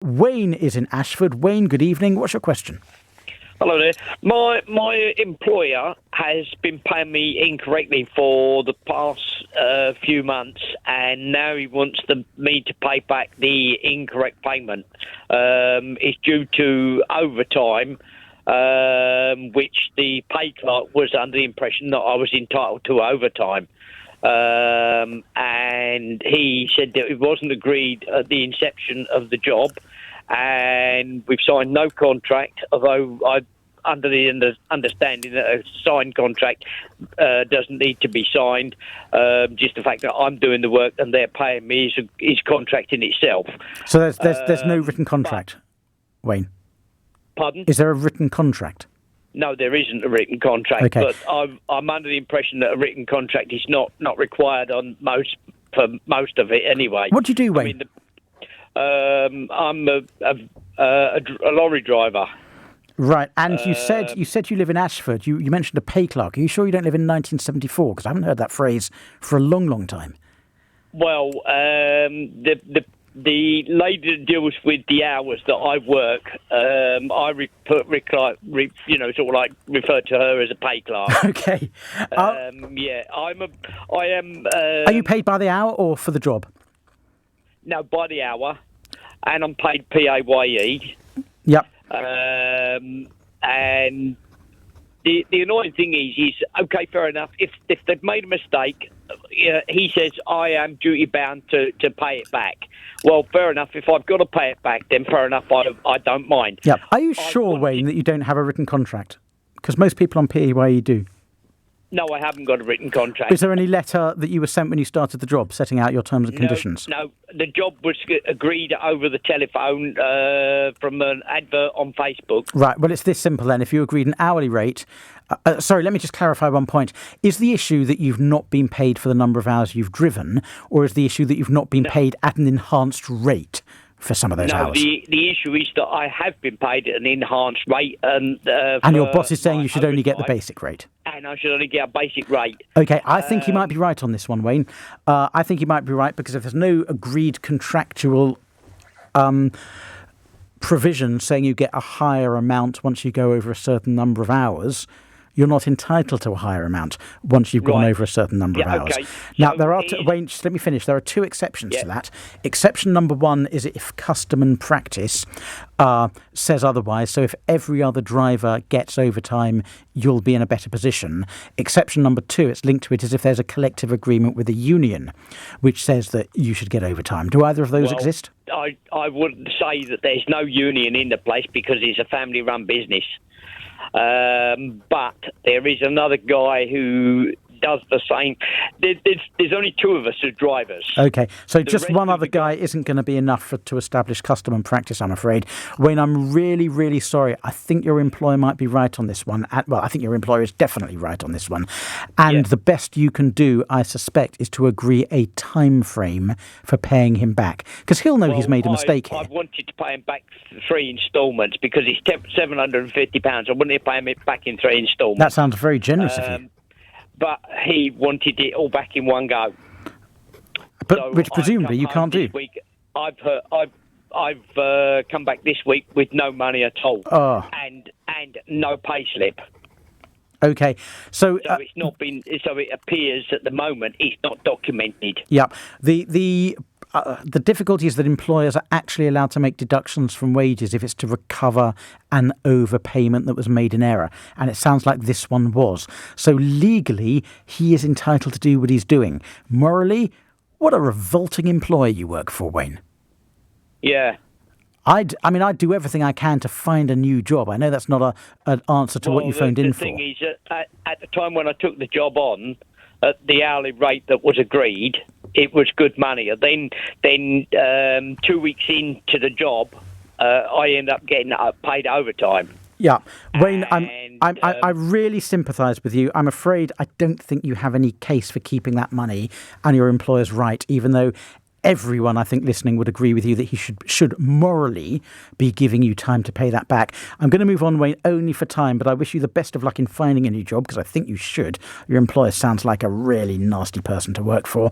Wayne is in Ashford. Wayne, good evening. What's your question? Hello there. My employer has been paying me incorrectly for the past few months, and now he wants me to pay back the incorrect payment. It's due to overtime, which the pay clerk was under the impression that I was entitled to overtime. And he said that it wasn't agreed at the inception of the job, and we've signed no contract, although I'm under the understanding that a signed contract doesn't need to be signed. Just the fact that I'm doing the work and they're paying me is contract in itself. So there's no written contract, Wayne? Pardon? Is there a written contract? No, there isn't a written contract, Okay. but I'm under the impression that a written contract is not required for most of it anyway. What do you do, Wayne? I'm a lorry driver. Right, and you said you live in Ashford. You mentioned a pay clerk. Are you sure you don't live in 1974? Because I haven't heard that phrase for a long, long time. Well, the lady that deals with the hours that I work, I refer to her as a pay clerk. Okay. Yeah, I am. Are you paid by the hour or for the job? No, by the hour, and I'm paid PAYE. Yep. And the annoying thing is okay, fair enough. If they've made a mistake, he says I am duty bound to pay it back. Well, fair enough. If I've got to pay it back, then fair enough. I don't mind. Yep. Are you sure, Wayne, that you don't have a written contract? Because most people on PAYE do. No, I haven't got a written contract. Is there any letter that you were sent when you started the job setting out your terms and conditions? No, the job was agreed over the telephone from an advert on Facebook. Right, well, it's this simple then. If you agreed an hourly rate... sorry, let me just clarify one point. Is the issue that you've not been paid for the number of hours you've driven, or is the issue that you've not been paid at an enhanced rate for some of those hours? No, the issue is that I have been paid at an enhanced rate. And your boss is saying you should only get the basic rate? And I should only get a basic rate. Okay, I think you might be right on this one, Wayne. I think you might be right, because if there's no agreed contractual provision saying you get a higher amount once you go over a certain number of hours, you're not entitled to a higher amount once you've gone over a certain number of hours. Okay. Now, So there are... Wayne, just let me finish. There are two exceptions to that. Exception number one is if custom and practice says otherwise. So if every other driver gets overtime, you'll be in a better position. Exception number two, it's linked to it, is if there's a collective agreement with a union which says that you should get overtime. Do either of those exist? I would say that there's no union in the place because it's a family-run business. But there is another guy who does the same. There's only two of us as drivers. Okay, so just one other guy isn't going to be enough to establish custom and practice, I'm afraid. Wayne, I'm really, really sorry. I think your employer might be right on this one. Well, I think your employer is definitely right on this one. And the best you can do, I suspect, is to agree a time frame for paying him back. Because he'll know he's made a mistake here. I wanted to pay him back 3 instalments because it's £750. I wanted to pay him back in 3 instalments. That sounds very generous of you. But he wanted it all back in one go. But So which I've presumably come you can't home do. this week. I've come back this week with no money at all, and no pay slip. Okay, so it's not been. So it appears at the moment it's not documented. Yeah, the difficulty is that employers are actually allowed to make deductions from wages if it's to recover an overpayment that was made in error. And it sounds like this one was. So legally, he is entitled to do what he's doing. Morally, what a revolting employer you work for, Wayne. Yeah. I'd do everything I can to find a new job. I know that's not an answer to what you phoned in for. The thing is, at the time when I took the job on, at the hourly rate that was agreed, it was good money. Then 2 weeks into the job, I ended up getting paid overtime. Yeah, Wayne, I really sympathise with you. I'm afraid I don't think you have any case for keeping that money, and your employer's right, even though everyone, I think, listening would agree with you that he should morally be giving you time to pay that back. I'm going to move on, Wayne, only for time, but I wish you the best of luck in finding a new job, because I think you should. Your employer sounds like a really nasty person to work for.